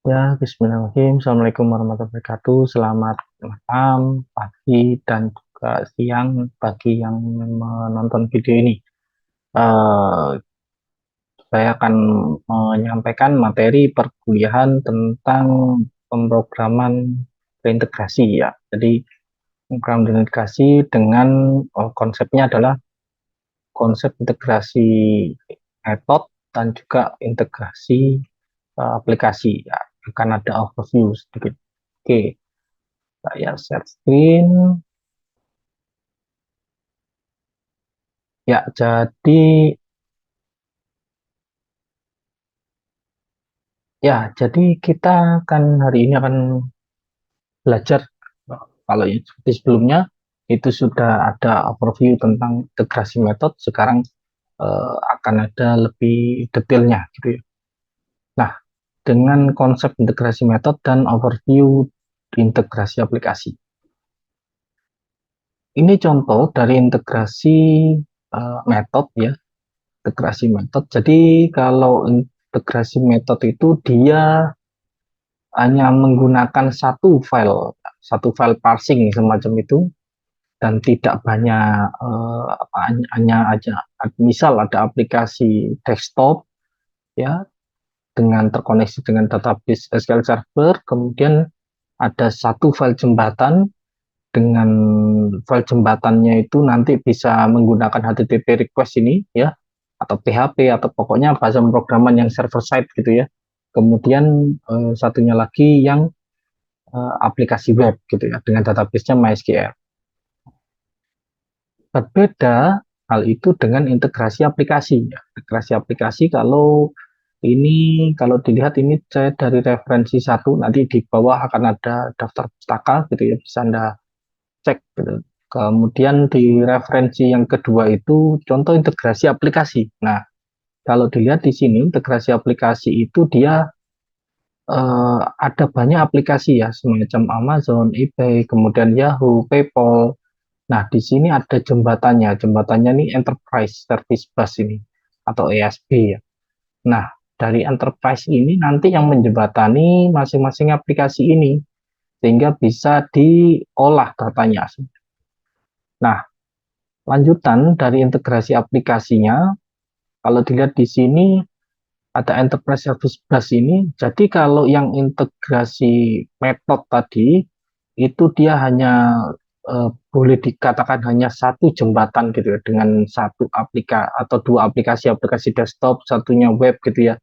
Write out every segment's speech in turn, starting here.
Ya, bismillahirrahmanirrahim. Assalamualaikum warahmatullahi wabarakatuh. Selamat malam, pagi, dan juga siang bagi yang menonton video ini. Eh, saya akan menyampaikan materi perkuliahan tentang pemrograman reintegrasi ya. Jadi, program reintegrasi dengan konsepnya adalah konsep integrasi metode dan juga integrasi aplikasi ya. Akan ada overview sedikit. Oke, saya share screen. Ya, jadi kita akan hari ini akan belajar kalau yang seperti sebelumnya itu sudah ada overview tentang integrasi metode. Sekarang akan ada lebih detailnya gitu ya. Nah, dengan konsep integrasi metode dan overview integrasi aplikasi. Ini contoh dari integrasi metode ya, integrasi metode. Jadi kalau integrasi metode itu dia hanya menggunakan satu file parsing semacam itu, dan tidak banyak hanya aja misal ada aplikasi desktop ya dengan terkoneksi dengan database SQL Server, kemudian ada satu file jembatan. Dengan file jembatannya itu nanti bisa menggunakan HTTP request ini ya, atau PHP, atau pokoknya bahasa pemrograman yang server side gitu ya. Kemudian satunya lagi yang aplikasi web gitu ya dengan databasenya MySQL. Berbeda hal itu dengan integrasi aplikasi ya. Integrasi aplikasi kalau dilihat ini saya dari referensi satu, nanti di bawah akan ada daftar pustaka gitu ya, bisa Anda cek gitu. Kemudian di referensi yang kedua itu contoh integrasi aplikasi. Nah, kalau dilihat di sini integrasi aplikasi itu dia ada banyak aplikasi ya, semacam Amazon, eBay, kemudian Yahoo, PayPal. Nah, di sini ada jembatannya. Jembatannya ini Enterprise Service Bus ini atau ESB ya. Nah, dari Enterprise ini nanti yang menjembatani masing-masing aplikasi ini sehingga bisa diolah datanya. Nah, lanjutan dari integrasi aplikasinya, kalau dilihat di sini ada Enterprise Service Bus ini. Jadi kalau yang integrasi metode tadi itu dia hanya boleh dikatakan hanya satu jembatan gitu ya, dengan satu aplikasi atau dua aplikasi desktop, satunya web gitu ya.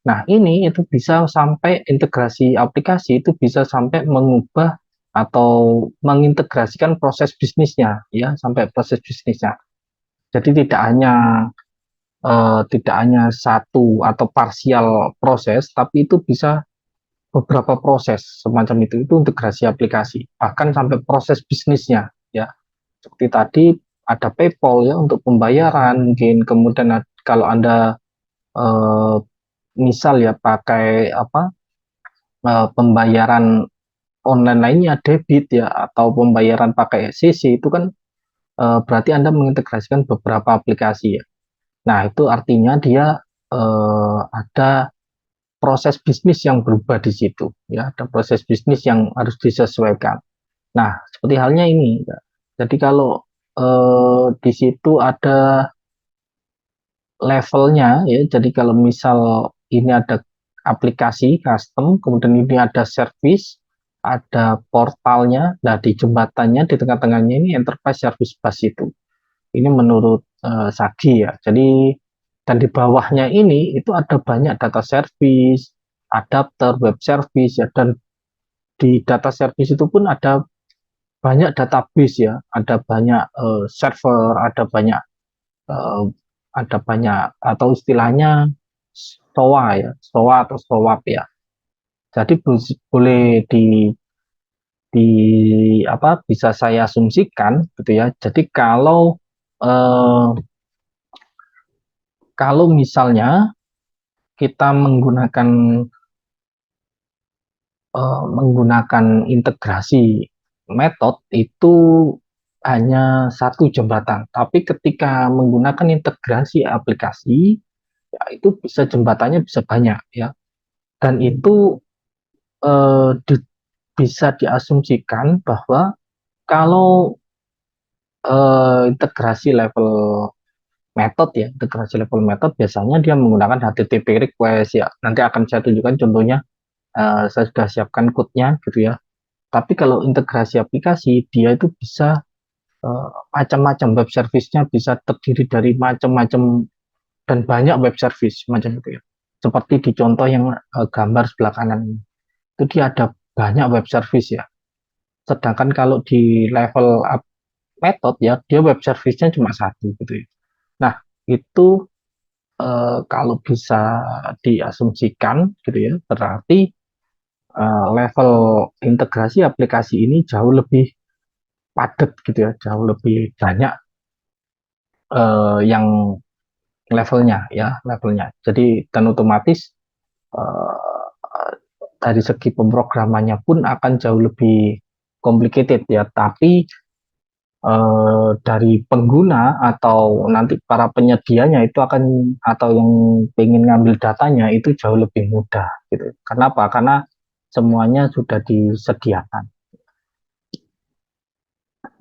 Nah, ini itu bisa sampai integrasi aplikasi itu bisa sampai mengubah atau mengintegrasikan proses bisnisnya ya, sampai proses bisnisnya. Jadi tidak hanya satu atau parsial proses, tapi itu bisa beberapa proses semacam itu integrasi aplikasi, bahkan sampai proses bisnisnya ya. Seperti tadi ada PayPal ya untuk pembayaran, mungkin kemudian kalau Anda eh, misal ya pakai pembayaran online lainnya, debit ya, atau pembayaran pakai CC, itu kan berarti Anda mengintegrasikan beberapa aplikasi ya. Nah, itu artinya dia ada proses bisnis yang berubah di situ ya, ada proses bisnis yang harus disesuaikan. Nah, seperti halnya ini ya. Jadi kalau di situ ada levelnya ya, jadi kalau misal ini ada aplikasi custom, kemudian ini ada service, ada portalnya, nah di jembatannya di tengah-tengahnya ini enterprise service bus itu. Ini menurut Sagi ya. Jadi dan di bawahnya ini itu ada banyak data service, adapter, web service ya, dan di data service itu pun ada banyak database ya, ada banyak server, eh, ada banyak atau istilahnya SOA ya, SOA atau SOAP ya. Jadi boleh di bisa saya asumsikan gitu ya. Jadi eh, kalau misalnya kita menggunakan integrasi metode itu hanya satu jembatan, tapi ketika menggunakan integrasi aplikasi ya itu bisa jembatannya bisa banyak ya, dan itu bisa diasumsikan bahwa kalau integrasi level integrasi level method biasanya dia menggunakan HTTP request ya. Nanti akan saya tunjukkan contohnya. Saya sudah siapkan code-nya gitu ya. Tapi kalau integrasi aplikasi, dia itu bisa macam-macam web service-nya bisa terdiri dari macam-macam dan banyak web service macam itu ya. Seperti di contoh yang gambar sebelah kanan ini. Itu dia ada banyak web service ya. Sedangkan kalau di level method ya, dia web service-nya cuma satu gitu ya. Nah, itu kalau bisa diasumsikan gitu ya, berarti level integrasi aplikasi ini jauh lebih padat gitu ya, jauh lebih banyak yang levelnya. Jadi dan otomatis uh, dari segi pemrogramannya pun akan jauh lebih complicated ya. Tapi dari pengguna atau nanti para penyedianya itu akan atau yang ingin ngambil datanya itu jauh lebih mudah gitu. Kenapa? Karena semuanya sudah disediakan.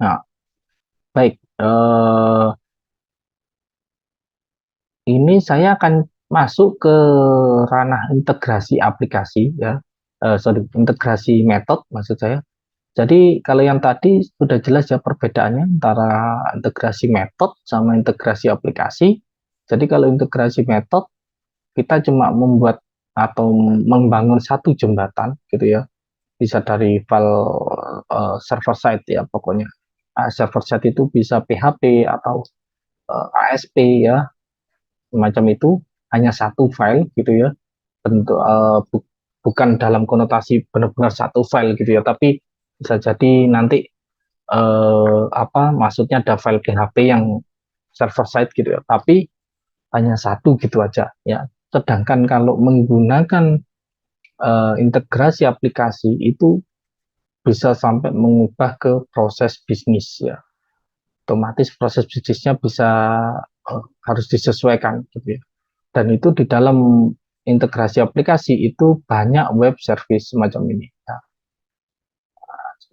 Nah, baik. Ini saya akan masuk ke ranah integrasi aplikasi ya, integrasi metode maksud saya. Jadi kalau yang tadi sudah jelas ya perbedaannya antara integrasi metode sama integrasi aplikasi. Jadi kalau integrasi metode kita cuma membuat atau membangun satu jembatan gitu ya, bisa dari file server side ya pokoknya. Server side itu bisa PHP atau ASP ya, semacam itu, hanya satu file gitu ya, bentuk bukan dalam konotasi benar-benar satu file gitu ya, tapi bisa jadi nanti maksudnya ada file PHP yang server side gitu ya, tapi hanya satu gitu aja ya. Sedangkan kalau menggunakan integrasi aplikasi itu bisa sampai mengubah ke proses bisnis ya, otomatis proses bisnisnya bisa harus disesuaikan gitu ya. Dan itu di dalam integrasi aplikasi itu banyak web service semacam ini ya.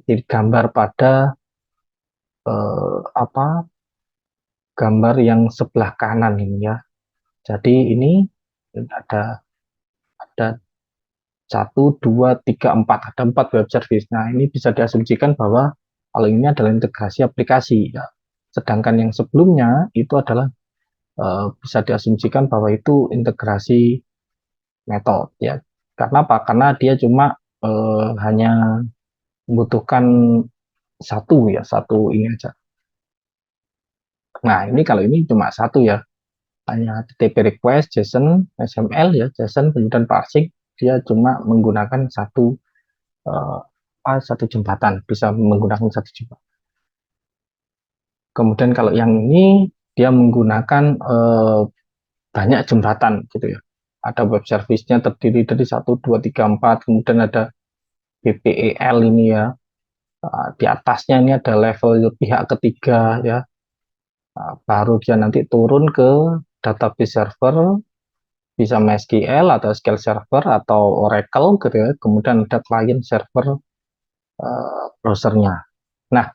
Jadi gambar pada apa gambar yang sebelah kanan ini ya. Jadi ini ada satu, dua, tiga, empat, ada empat web service. Nah, ini bisa diasumsikan bahwa kalau ini adalah integrasi aplikasi ya. Sedangkan yang sebelumnya itu adalah bisa diasumsikan bahwa itu integrasi metode ya. Karena apa? Karena dia cuma hanya membutuhkan satu ini aja. Nah, ini kalau ini cuma satu ya, hanya HTTP request, JSON, XML ya, JSON kemudian parsing, dia cuma menggunakan uh, satu jembatan, bisa menggunakan satu jembatan. Kemudian kalau yang ini dia menggunakan banyak jembatan gitu ya. Ada web service-nya terdiri dari 1, 2, 3, 4, kemudian ada BPEL ini ya. Di atasnya ini ada level pihak ketiga ya. Baru dia nanti turun ke database server, bisa MySQL atau SQL Server atau Oracle gitu ya. Kemudian ada client server browsernya. Nah,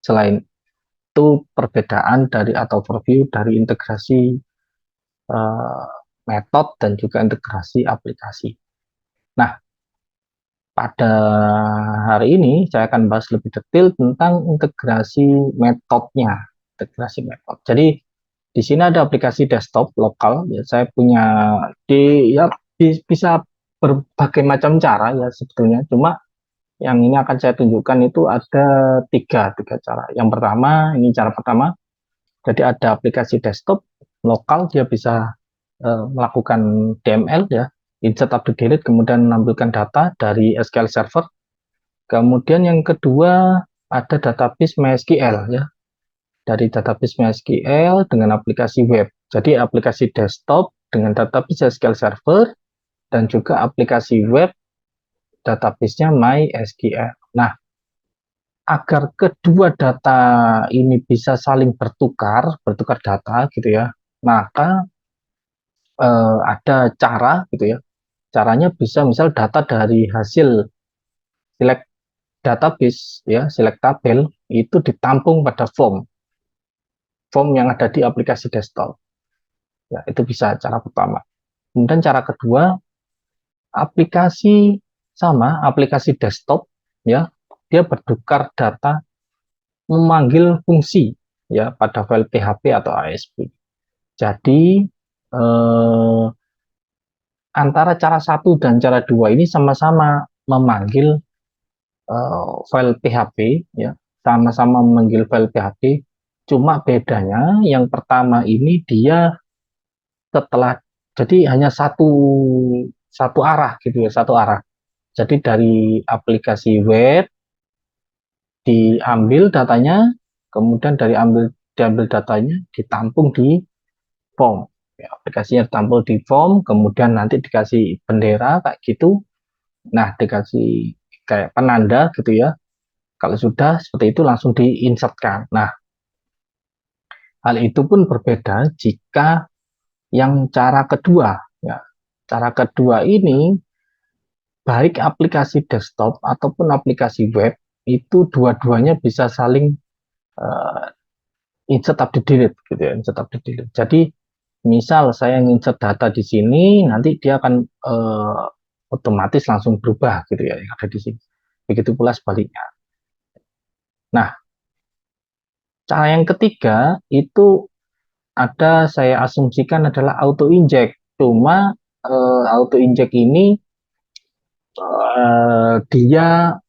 selain itu perbedaan dari atau overview dari integrasi uh, metode dan juga integrasi aplikasi. Nah, pada hari ini saya akan bahas lebih detail tentang integrasi metodenya. Integrasi metode. Jadi di sini ada aplikasi desktop lokal. Ya, saya punya ya bisa berbagai macam cara ya sebetulnya. Cuma yang ini akan saya tunjukkan itu ada tiga cara. Yang pertama, ini cara pertama. Jadi ada aplikasi desktop lokal, dia bisa melakukan DML ya, insert update delete, kemudian menampilkan data dari SQL Server. Kemudian yang kedua ada database MySQL ya, dari database MySQL dengan aplikasi web. Jadi aplikasi desktop dengan database SQL Server dan juga aplikasi web database-nya MySQL. Nah, agar kedua data ini bisa saling bertukar data gitu ya, maka ada cara gitu ya. Caranya bisa misal data dari hasil select database ya, select tabel itu ditampung pada form yang ada di aplikasi desktop. Ya, itu bisa cara pertama. Kemudian cara kedua, aplikasi desktop ya, dia bertukar data memanggil fungsi ya pada file PHP atau ASP. Jadi antara cara satu dan cara dua ini sama-sama memanggil file PHP ya, sama-sama memanggil file PHP. Cuma bedanya yang pertama ini dia setelah jadi hanya satu satu arah gitu ya, satu arah. Jadi dari aplikasi web diambil datanya, kemudian diambil datanya ditampung di form. Ya, aplikasinya ditampung di form, kemudian nanti dikasih bendera kayak gitu. Nah, dikasih kayak penanda gitu ya. Kalau sudah seperti itu langsung diinsertkan. Nah, hal itu pun berbeda jika yang cara kedua ya. Cara kedua ini baik aplikasi desktop ataupun aplikasi web itu dua-duanya bisa saling uh, insert update delete gitu ya, insert update delete. Jadi misal saya insert data di sini, nanti dia akan otomatis langsung berubah gitu ya yang ada di sini. Begitu pula sebaliknya. Nah, cara yang ketiga itu ada saya asumsikan adalah auto inject. Cuma auto inject ini dia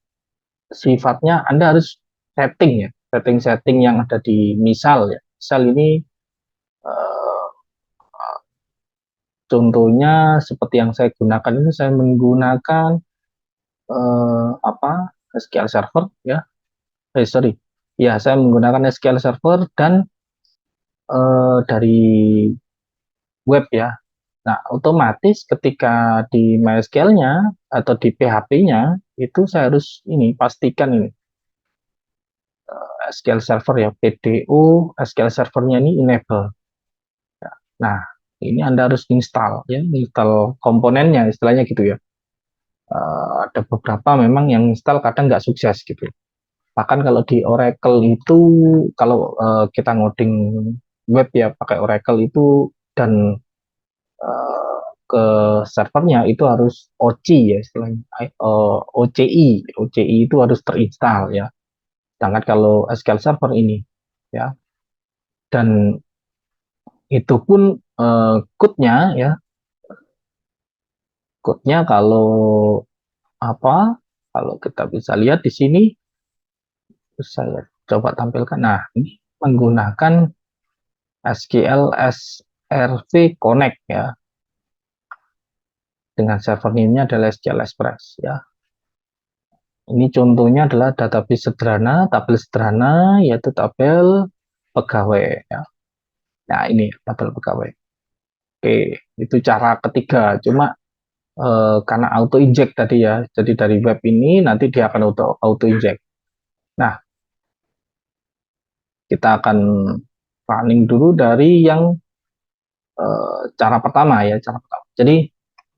sifatnya Anda harus setting ya, setting-setting yang ada di misal ya. Misal ini uh, contohnya seperti yang saya gunakan ini saya menggunakan apa SQL Server ya. Sorry. Ya, saya menggunakan SQL Server dan dari web ya. Nah, otomatis ketika di MySQL-nya atau di PHP-nya itu saya harus ini pastikan ini SQL Server ya, PDU SQL Server-nya ini enable. Ya. Nah, ini Anda harus install ya, install komponennya istilahnya gitu ya. Ada beberapa memang yang install kadang nggak sukses gitu. Bahkan kalau di Oracle itu kalau kita ngoding web ya pakai Oracle itu dan uh, ke servernya itu harus OCI ya istilahnya OCI itu harus terinstall ya. Sedangkan kalau SQL Server ini ya dan itu pun code-nya ya code-nya kalau apa kalau kita bisa lihat di sini saya coba tampilkan. Nah, ini menggunakan SQL SRV Connect ya. Dengan server name-nya adalah SQL Express ya. Ini contohnya adalah database sederhana, tabel sederhana yaitu tabel pegawai ya. Nah, ini tabel pegawai. Oke, itu cara ketiga. Cuma karena auto inject tadi ya. Jadi dari web ini nanti dia akan auto inject. Nah, kita akan running dulu dari yang cara pertama ya, cara pertama. Jadi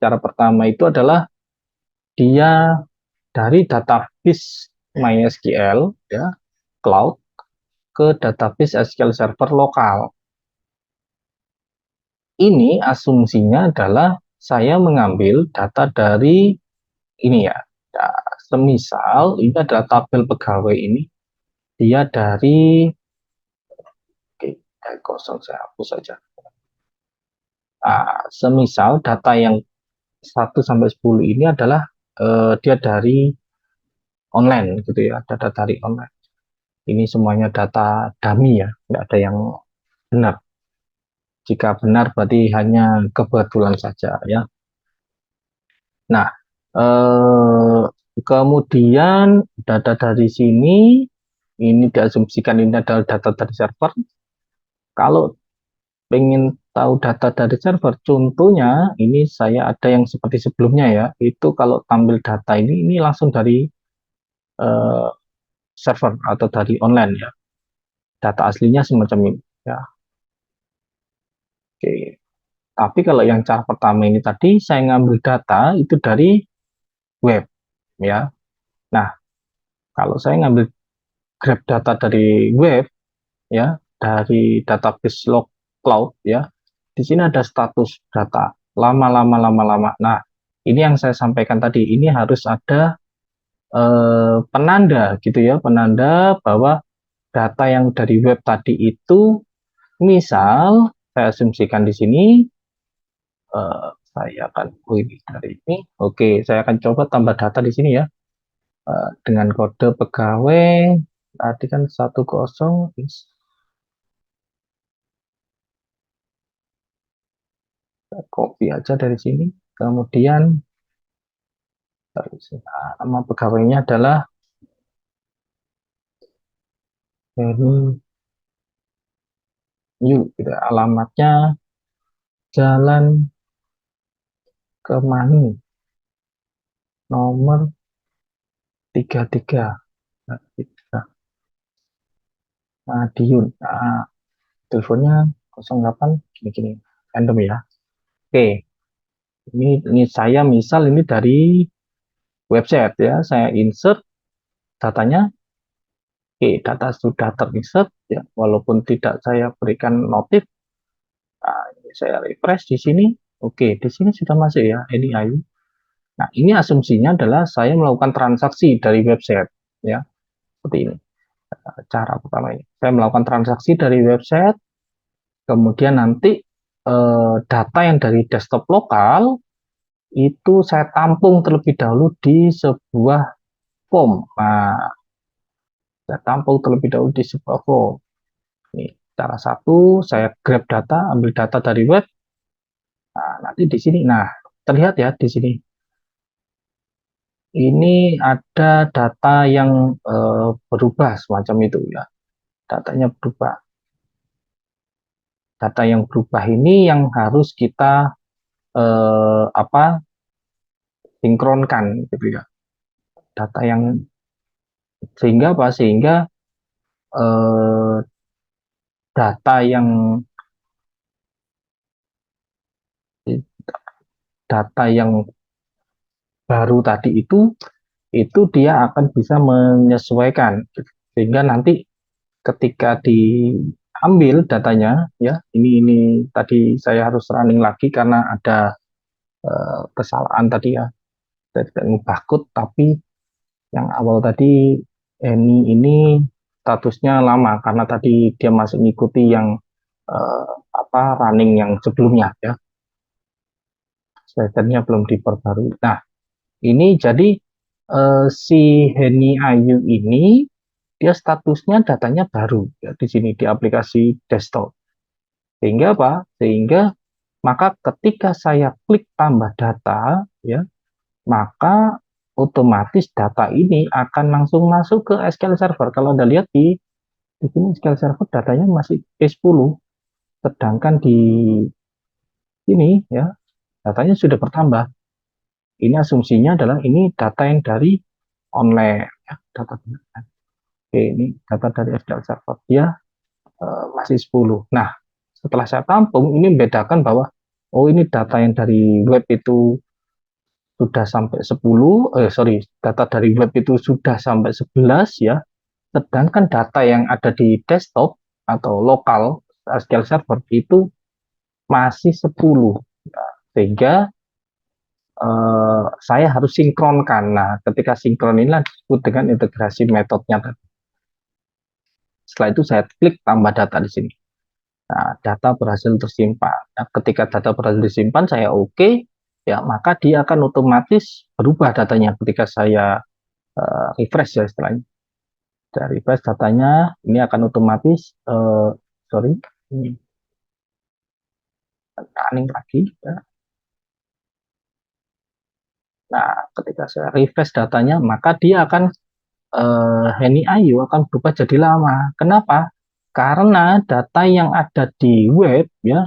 cara pertama itu adalah dia dari database MySQL ya, cloud ke database SQL Server lokal. Ini asumsinya adalah saya mengambil data dari ini ya. Semisal ini adalah tabel pegawai ini dia dari oke, kosong saya hapus saja. Semisal data yang 1 sampai 10 ini adalah dia dari online gitu ya, data dari online. Ini semuanya data dummy ya, nggak ada yang benar. Jika benar berarti hanya kebetulan saja ya. Nah, eh, kemudian data dari sini ini diasumsikan ini adalah data dari server. Kalau pengen tahu data dari server, contohnya ini saya ada yang seperti sebelumnya ya. Itu kalau tampil data ini langsung dari eh, server atau dari online ya. Data aslinya semacam ini ya. Oke. Tapi kalau yang cara pertama ini tadi saya ngambil data itu dari web ya. Nah, kalau saya ngambil grab data dari web ya, dari database log cloud ya, di sini ada status data lama. Nah, ini yang saya sampaikan tadi, ini harus ada penanda gitu ya, penanda bahwa data yang dari web tadi itu, misal saya asumsikan di sini, saya akan ini dari ini, oke, saya akan coba tambah data di sini ya, dengan kode pegawai tadi kan 10 copy aja dari sini, kemudian nama pegawainya adalah Heri Yu, gitu. Alamatnya Jalan Kemani nomor 33 Madiun. Nah, teleponnya 08 gini-gini random ya. Oke, ini saya misal ini dari website ya, saya insert datanya. Oke, data sudah terinsert ya, walaupun tidak saya berikan notif. Nah, ini saya refresh di sini. Oke, di sini sudah masuk ya, ini NIAYU. Nah, ini asumsinya adalah saya melakukan transaksi dari website ya, seperti ini. Cara pertama ini, saya melakukan transaksi dari website, kemudian nanti data yang dari desktop lokal itu saya tampung terlebih dahulu di sebuah form. Nah, saya tampung terlebih dahulu di sebuah form. Ini cara satu, saya grab data, ambil data dari web. Nah, nanti di sini, nah terlihat ya di sini. Ini ada data yang berubah semacam itu ya. Datanya berubah. Data yang berubah ini yang harus kita sinkronkan gitu ya. Data yang sehingga apa? Sehingga eh, data yang data yang baru tadi itu dia akan bisa menyesuaikan sehingga nanti ketika diambil datanya ya, ini tadi saya harus running lagi karena ada kesalahan tadi ya, tidak ngubah code, tapi yang awal tadi ini statusnya lama karena tadi dia masih mengikuti yang eh, running yang sebelumnya ya, sessionnya belum diperbarui. Nah, ini jadi si Heni Ayu ini dia statusnya datanya baru ya, di sini di aplikasi desktop. Sehingga apa? Sehingga maka ketika saya klik tambah data ya, maka otomatis data ini akan langsung masuk ke SQL Server. Kalau Anda lihat di sini SQL Server datanya masih E10, sedangkan di sini ya datanya sudah bertambah. Ini asumsinya adalah ini data yang dari online ya, data. Oke, ini data dari SQL Server dia masih 10. Nah, setelah saya tampung ini membedakan bahwa oh ini data yang dari web itu sudah sampai 10, data dari web itu sudah sampai 11 ya. Sedangkan data yang ada di desktop atau lokal SQL Server itu masih 10. Ya, sehingga saya harus sinkronkan. Nah, ketika sinkron inilah disebut dengan integrasi metodenya. Setelah itu saya klik tambah data di sini. Nah, data berhasil tersimpan. Nah, ketika data berhasil disimpan, saya oke, ya maka dia akan otomatis berubah datanya ketika saya refresh ya istilahnya. Dari refresh datanya, ini akan otomatis, ini running lagi. Ya. Nah, ketika saya refresh datanya, maka dia akan Heni Ayu akan berubah jadi lama. Kenapa? Karena data yang ada di web ya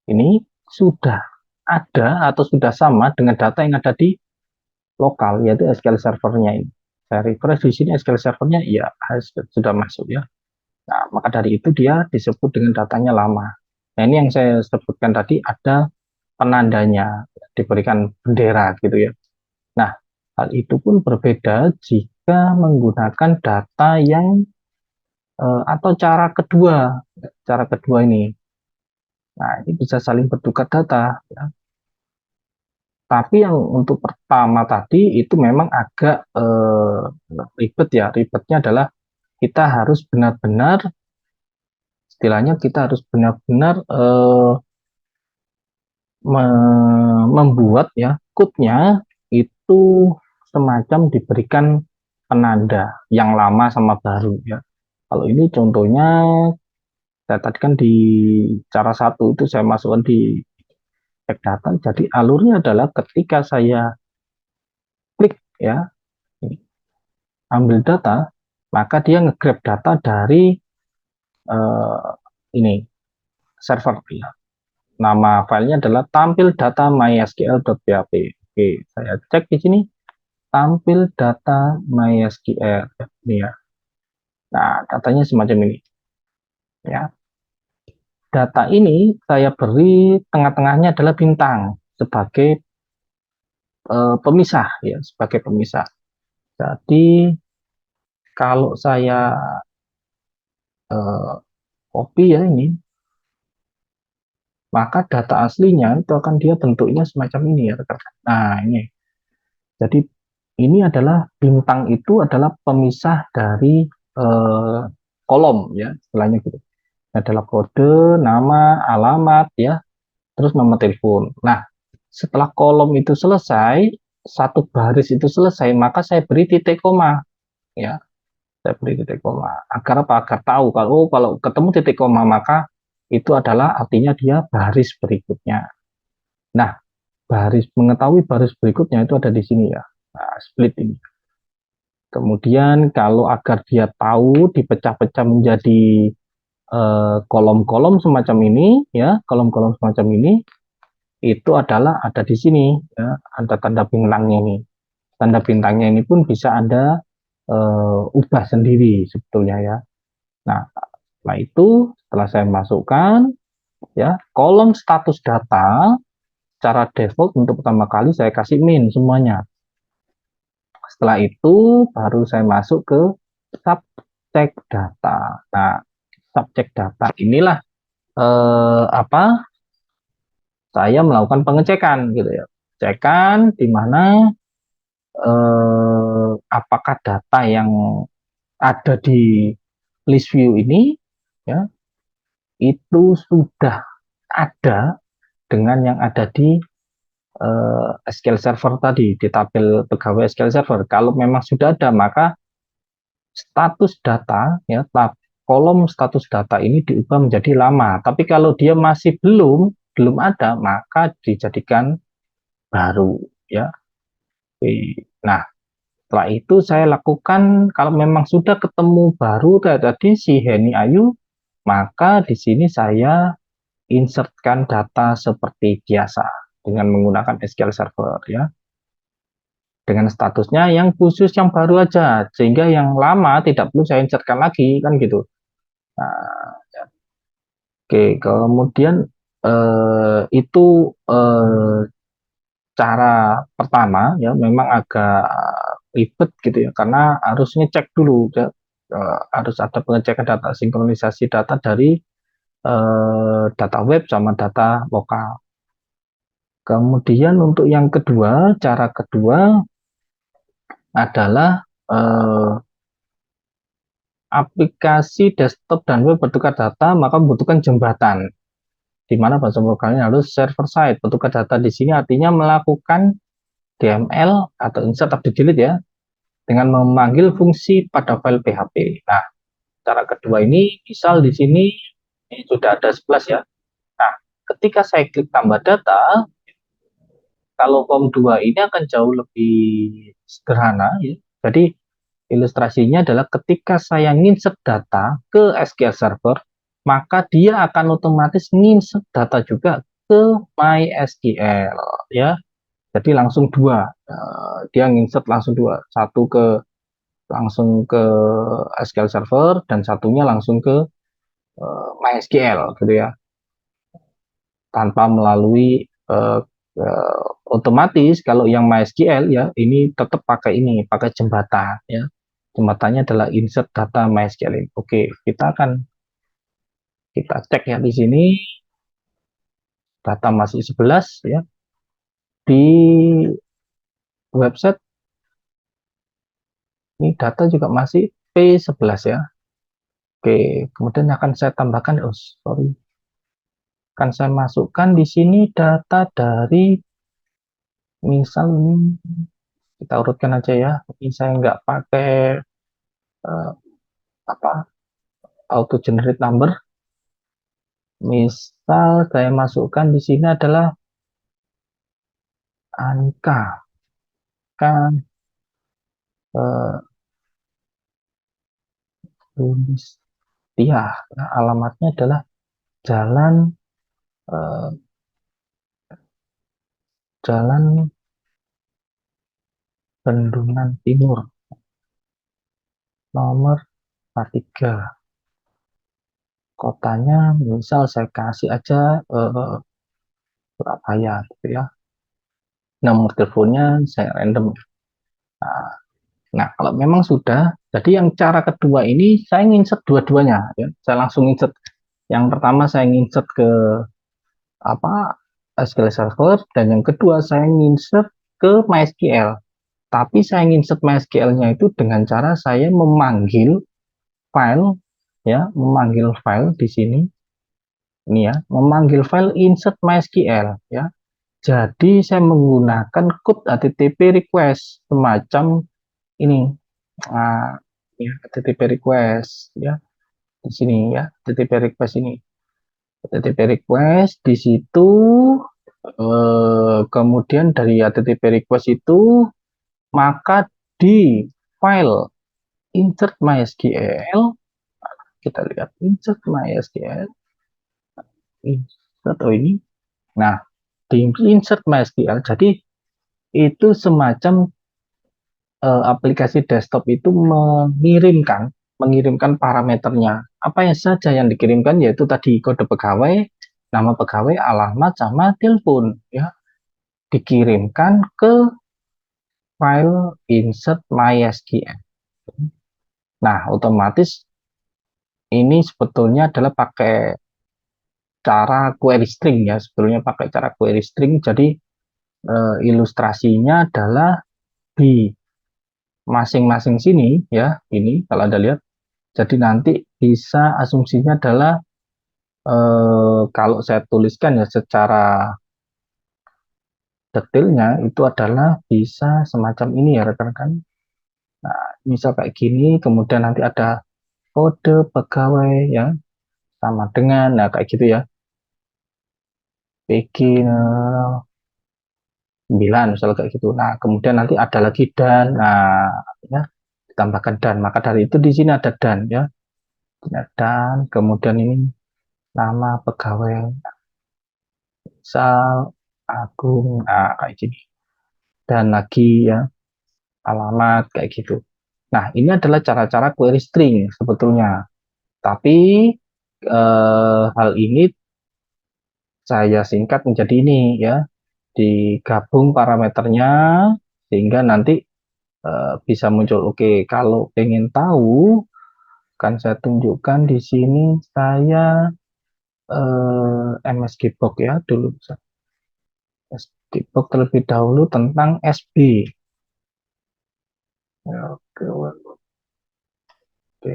ini sudah ada atau sudah sama dengan data yang ada di lokal, yaitu SQL servernya ini. Saya refresh di sini SQL servernya ya sudah masuk ya. Nah, maka dari itu dia disebut dengan datanya lama. Nah, ini yang saya sebutkan tadi ada penandanya, diberikan bendera gitu ya. Nah, hal itu pun berbeda jika menggunakan data yang atau cara kedua ini. Nah, ini bisa saling bertukar data ya. Tapi yang untuk pertama tadi itu memang agak ribet ya. Ribetnya adalah kita harus benar-benar, istilahnya kita harus benar-benar membuat ya code-nya itu semacam diberikan penanda yang lama sama baru ya. Kalau ini contohnya saya tadi kan di cara satu itu saya masukkan di cek data. Jadi alurnya adalah ketika saya klik ya ambil data, maka dia nge-grab data dari uh, ini server ya. Nama filenya adalah tampil data mysql.php. Oke, saya cek di sini tampil data mysql ini ya. Nah, datanya semacam ini ya. Data ini saya beri tengah-tengahnya adalah bintang sebagai pemisah ya, sebagai pemisah. Jadi kalau saya copy ya ini, maka data aslinya itu akan dia bentuknya semacam ini ya rekan-rekan. Nah ini, jadi ini adalah bintang itu adalah pemisah dari eh, kolom ya, istilahnya gitu. Ini adalah kode, nama, alamat ya, terus nomor telepon. Nah setelah kolom itu selesai, satu baris itu selesai, maka saya beri titik koma ya. Saya beri titik koma agar apa? Agar tahu kalau ketemu titik koma maka itu adalah artinya dia baris berikutnya. Nah, mengetahui baris berikutnya itu ada di sini ya. Nah, split ini. Kemudian kalau agar dia tahu dipecah-pecah menjadi kolom-kolom semacam ini ya, kolom-kolom semacam ini itu adalah ada di sini ya, ada tanda bintangnya ini. Tanda bintangnya ini pun bisa Anda ubah sendiri sebetulnya ya. Nah, setelah itu setelah saya masukkan ya kolom status data secara default untuk pertama kali saya kasih min semuanya. Setelah itu baru saya masuk ke subject data. Nah, subject data inilah apa? Saya melakukan pengecekan gitu ya. Cekan di mana apakah data yang ada di list view ini ya itu sudah ada dengan yang ada di SQL Server tadi, di tabel pegawai SQL Server. Kalau memang sudah ada, maka status data, ya, kolom status data ini diubah menjadi lama. Tapi kalau dia masih belum ada, maka dijadikan baru, ya. Nah, setelah itu saya lakukan, kalau memang sudah ketemu baru tadi si Heni Ayu, maka di sini saya insertkan data seperti biasa dengan menggunakan SQL Server, ya. Dengan statusnya yang khusus yang baru aja sehingga yang lama tidak perlu saya insertkan lagi kan gitu. Nah, ya. Oke, kemudian itu cara pertama ya memang agak ribet gitu ya karena harus ngecek dulu ya. Harus ada pengecekan data sinkronisasi data dari data web sama data lokal. Kemudian untuk yang kedua, cara kedua adalah aplikasi desktop dan web bertukar data maka membutuhkan jembatan di mana bahasa programnya harus server side. Bertukar data di sini artinya melakukan DML atau insert update delete ya dengan memanggil fungsi pada file PHP. Nah, cara kedua ini misal di sini ini sudah ada 11 ya. Nah, ketika saya klik tambah data, kalau COM2 ini akan jauh lebih sederhana ya. Jadi ilustrasinya adalah ketika saya nginsert data ke SQL Server, maka dia akan otomatis nginsert data juga ke MySQL ya. Jadi langsung dua, dia nginsert langsung dua, satu ke langsung ke SQL Server dan satunya langsung ke MySQL gitu ya, tanpa melalui eh, otomatis kalau yang MySQL ya ini tetap pakai jembatan ya. Jembatannya adalah insert data MySQL ini. Oke, kita cek ya di sini data masih 11 ya. Di website ini data juga masih P11 ya. Oke, kemudian akan saya tambahkan, oh sorry, akan saya masukkan di sini data dari, misal ini kita urutkan aja ya. Ini saya nggak pakai eh, apa auto generate number. Misal saya masukkan di sini adalah angka, kan Lunistia. Nah, alamatnya adalah Jalan eh, Jalan Bendungan Timur, nomor 43. Kotanya misal saya kasih aja Surabaya gitu ya. Nomor teleponnya saya random. Nah, nah, kalau memang sudah, jadi yang cara kedua ini saya nginsert dua-duanya ya. Saya langsung insert. Yang pertama saya nginsert ke apa SQL Server, dan yang kedua saya nginsert ke MySQL. Tapi saya nginsert MySQL-nya itu dengan cara saya memanggil file ya, memanggil file di sini. Ini ya, memanggil file insert MySQL ya. Jadi saya menggunakan code HTTP request semacam ini. Ya, HTTP request ya di sini ya, HTTP request ini. HTTP request di situ, kemudian dari HTTP request itu maka di file insert MySQL, kita lihat insert MySQL, insert, oh ini. Nah, di insert MySQL jadi itu semacam aplikasi desktop itu mengirimkan parameternya. Apa yang saja yang dikirimkan yaitu tadi kode pegawai, nama pegawai, alamat, sama telepon ya, dikirimkan ke file insert MySQL. Nah, otomatis ini sebetulnya adalah pakai cara query string ya, sebetulnya pakai cara query string. Jadi ilustrasinya adalah di masing-masing sini ya, ini kalau Anda lihat. Jadi nanti bisa asumsinya adalah kalau saya tuliskan ya secara detailnya itu adalah bisa semacam ini ya rekan-rekan. Nah, misal kayak gini, kemudian nanti ada kode pegawai ya sama dengan, nah kayak gitu ya, PG 9 misalnya kayak gitu. Nah, kemudian nanti ada lagi dan, nah ya ditambahkan dan. Maka dari itu di sini ada dan ya. Dan kemudian ini nama pegawai misal Agung, nah kayak gini. Dan lagi ya alamat kayak gitu. Nah, ini adalah cara-cara query string sebetulnya. Tapi hal ini saya singkat menjadi ini ya, digabung parameternya sehingga nanti bisa muncul. Oke, kalau pengen tahu kan saya tunjukkan di sini, saya MSGbox ya dulu. MSGbox terlebih dahulu tentang SB. Ya, oke, oke.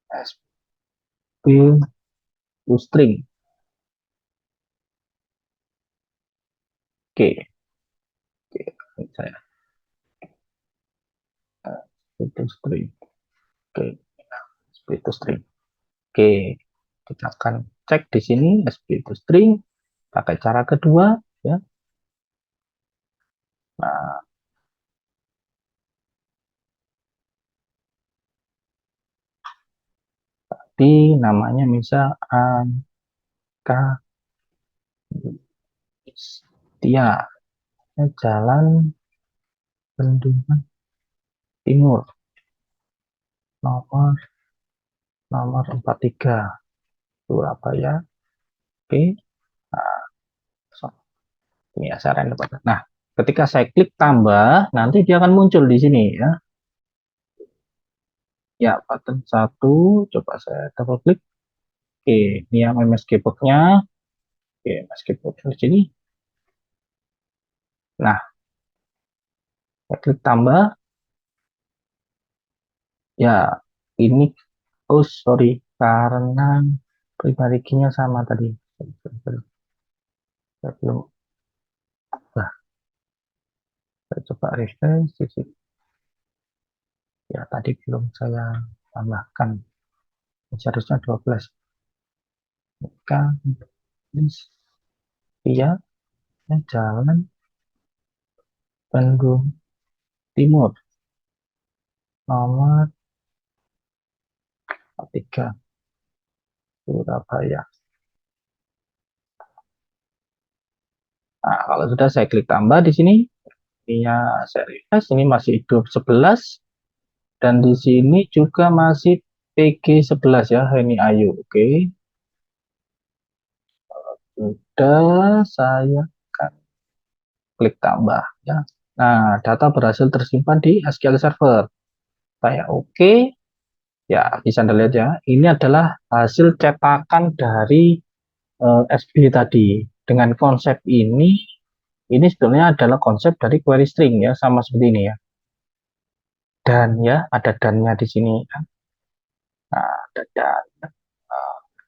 SB string. Oke, oke. Saya itu string. Oke, itu string. Oke, kita akan cek di sini SP itu string pakai cara kedua ya. Nah, di namanya misal angka Setia, Jalan Bendungan Timur, nomor nomor 43 Surabaya. Oke. Ini ya saya random. Nah, ketika saya klik tambah, nanti dia akan muncul di sini ya. Ya, button 1, coba saya double klik. Oke, ini yang MSG box-nya. Oke, MSG box di sini. Nah, saya klik tambah. Ya, ini, oh sorry, karena primary key-nya sama tadi. Saya belum, nah, saya coba refresh. Ya, tadi belum saya tambahkan. Seharusnya 12. Kan, via jalan Bandung Timur nomor 3 Surabaya. Nah, kalau sudah saya klik tambah di sini, ya saya refresh, ini masih hidup 11 dan di sini juga masih PG11 ya, ini Ayu. Oke. Sudah saya akan klik tambah ya. Nah, data berhasil tersimpan di SQL Server. Saya oke. Ya, bisa Anda lihat ya. Ini adalah hasil cetakan dari SB tadi. Dengan konsep ini sebenarnya adalah konsep dari query string ya, sama seperti ini ya. Dan ya, ada dan-nya di sini. Nah, ada dan.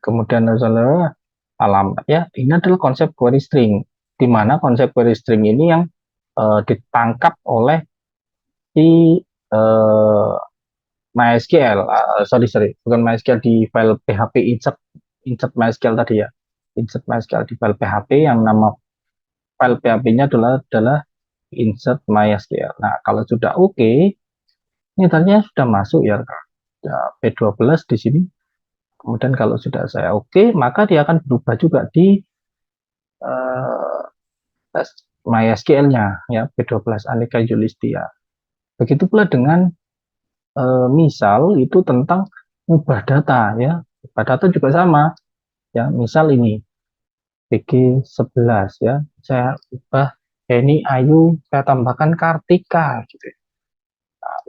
Kemudian adalah alamat ya. Ini adalah konsep query string. Di mana konsep query string ini yang ditangkap oleh si MySQL. Sorry, bukan MySQL, di file PHP insert MySQL tadi ya. Insert MySQL di file PHP yang nama file PHP-nya adalah insert MySQL. Nah, kalau sudah oke, ini ternyata sudah masuk ya, P12 di sini. Kemudian kalau sudah saya oke, maka dia akan berubah juga di uh, MySQL-nya ya, P12 Aneka Yulistia. Begitu pula dengan misal itu tentang ubah data ya. Ubah data juga sama ya. Misal ini PG11 ya. Saya ubah ini Ayu, saya tambahkan Kartika gitu.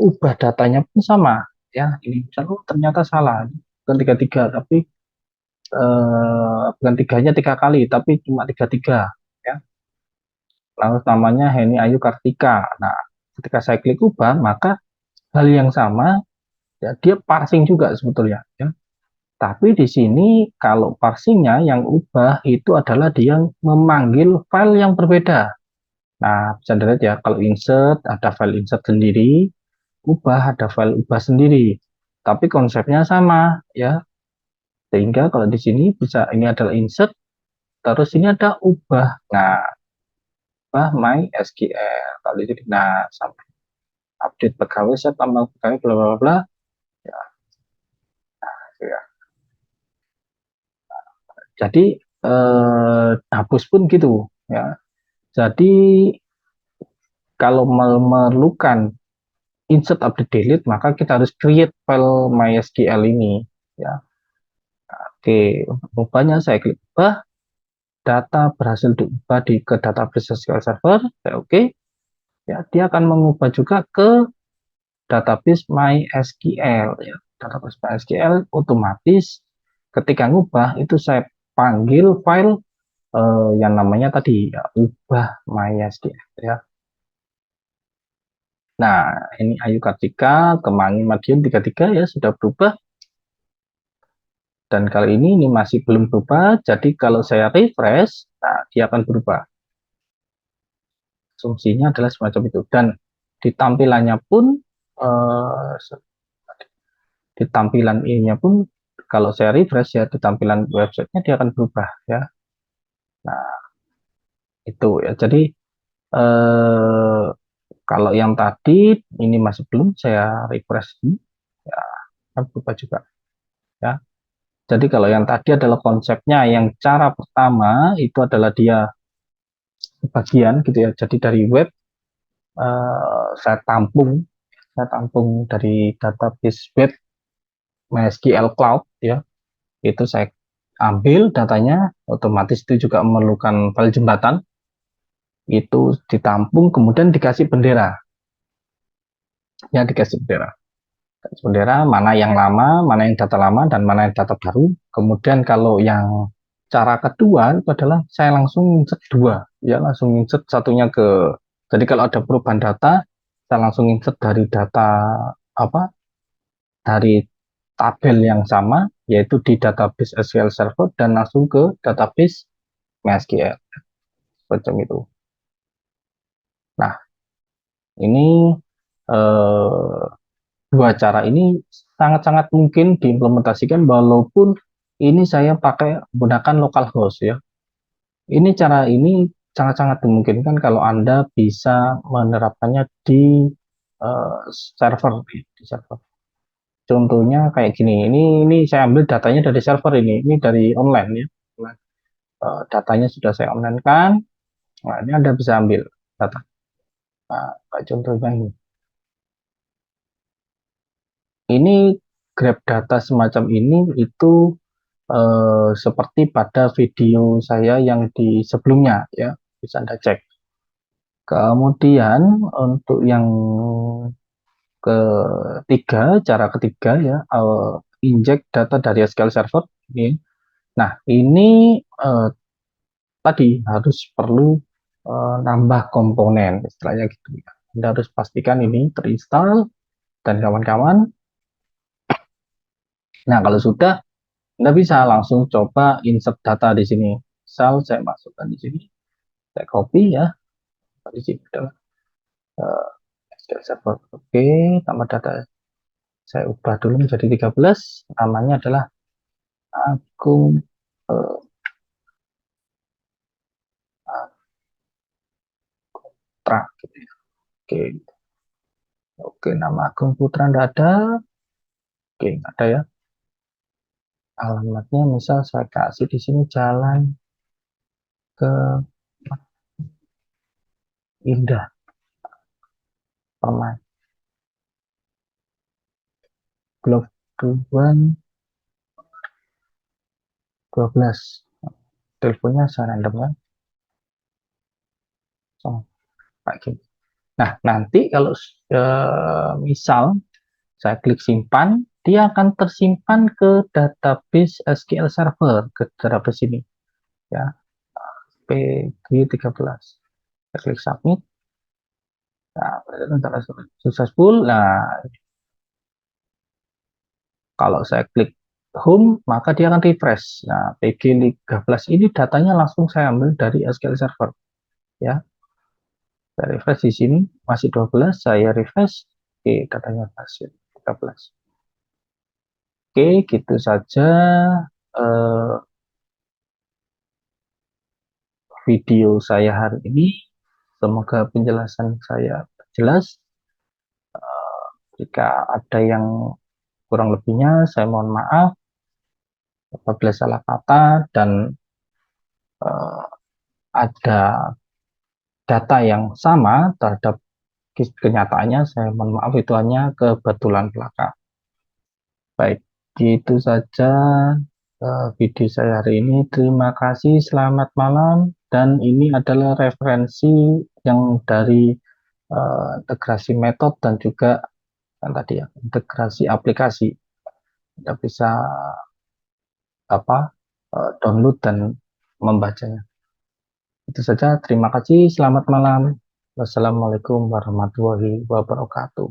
Ubah datanya pun sama ya. Ini misalnya ternyata salah, bukan 33 tapi bukan tiganya 3 kali tapi cuma 33 ya. Lalu namanya Heni Ayu Kartika. Nah, ketika saya klik ubah, maka hal yang sama ya, dia parsing juga sebetulnya ya. Tapi di sini kalau parsingnya yang ubah itu adalah dia memanggil file yang berbeda. Nah, bisa dilihat ya, kalau insert ada file insert sendiri, ubah ada file ubah sendiri. Tapi konsepnya sama ya. Sehingga kalau di sini bisa, ini adalah insert, terus ini ada ubah. Nah, ubah MySQL. Kalau di sini, nah, sampai update pegawai, saya tambah pegawai, bla bla bla. Ya, gitu ya. Jadi hapus pun gitu ya. Jadi kalau memerlukan insert update delete, maka kita harus create file MySQL ini ya. Oke, untuk ubahnya saya klik ubah, data berhasil diubah ke database SQL Server. Saya oke. Ya, dia akan mengubah juga ke database MySQL ya. Database MySQL otomatis ketika ngubah itu saya panggil file yang namanya tadi ya, ubah MySQL ya. Nah, ini Ayu Kartika, Kemangi Madiun 33 ya, sudah berubah. Dan kali ini masih belum berubah, jadi kalau saya refresh, nah, dia akan berubah. Asumsinya adalah semacam itu. Dan di tampilannya pun, di tampilan ininya pun, kalau saya refresh ya, di tampilan websitenya dia akan berubah ya. Nah, itu ya. Jadi, eh, kalau yang tadi, ini masih belum, saya refresh ini, ya, akan berubah juga ya. Jadi kalau yang tadi adalah konsepnya, yang cara pertama itu adalah dia bagian gitu ya. Jadi dari web saya tampung dari database web MySQL Cloud ya. Itu saya ambil datanya, otomatis itu juga memerlukan file jembatan. itu ditampung, kemudian dikasih bendera. Ya, dikasih bendera mana yang lama, mana yang data lama, dan mana yang data baru. Kemudian kalau yang cara kedua itu adalah saya langsung insert dua, ya langsung insert satunya ke. Jadi kalau ada perubahan data, saya langsung insert dari data apa? Dari tabel yang sama, yaitu di database SQL Server dan langsung ke database MySQL macam itu. Nah, ini eh, dua cara ini sangat-sangat mungkin diimplementasikan walaupun ini saya pakai menggunakan localhost ya. Ini cara ini sangat-sangat dimungkinkan kalau Anda bisa menerapkannya eh, di server. Contohnya kayak gini. Ini saya ambil datanya dari server ini. Ini dari online ya. Datanya sudah saya online kan. Nah, ini Anda bisa ambil data. Nah, kayak contohnya ini. Ini grab data semacam ini itu seperti pada video saya yang di sebelumnya ya, bisa Anda cek. Kemudian untuk yang cara ketiga ya, inject data dari SQL Server ini. Nah, ini tadi harus perlu nambah komponen istilahnya gitu ya. Anda harus pastikan ini terinstall dan kawan-kawan. Nah, kalau sudah, Anda bisa langsung coba insert data di sini. Misal saya masukkan di sini, saya copy ya. Di sini adalah uh, SQL Server. Oke, tambah data. Saya ubah dulu menjadi 13. Namanya adalah Agung uh, Putra. Gitu ya. Oke, oke, nama Agung Putra tidak ada. Oke, nggak ada ya. Alamatnya misal saya kasih di sini jalan ke Indah Permai. Blok 2 12. Teleponnya saya random ya. So, kayak gini. Nah, nanti kalau misal saya klik simpan, dia akan tersimpan ke database SQL Server, ke database ini. Ya, PG13. Saya klik submit. Nah, successful. Nah, kalau saya klik home, maka dia akan refresh. Nah, PG13 ini datanya langsung saya ambil dari SQL Server. Ya, saya refresh di sini, masih 12, saya refresh. Oke, datanya masih 13. Oke, gitu saja eh, video saya hari ini. Semoga penjelasan saya jelas. Jika ada yang kurang lebihnya, saya mohon maaf apabila salah kata dan eh, ada data yang sama terhadap kenyataannya, saya mohon maaf itu hanya kebetulan belaka. Baik, itu saja video saya hari ini. Terima kasih, selamat malam. Dan ini adalah referensi yang dari integrasi metode dan juga yang tadi ya, integrasi aplikasi. Kita bisa apa download dan membacanya. Itu saja. Terima kasih. Selamat malam. Wassalamualaikum warahmatullahi wabarakatuh.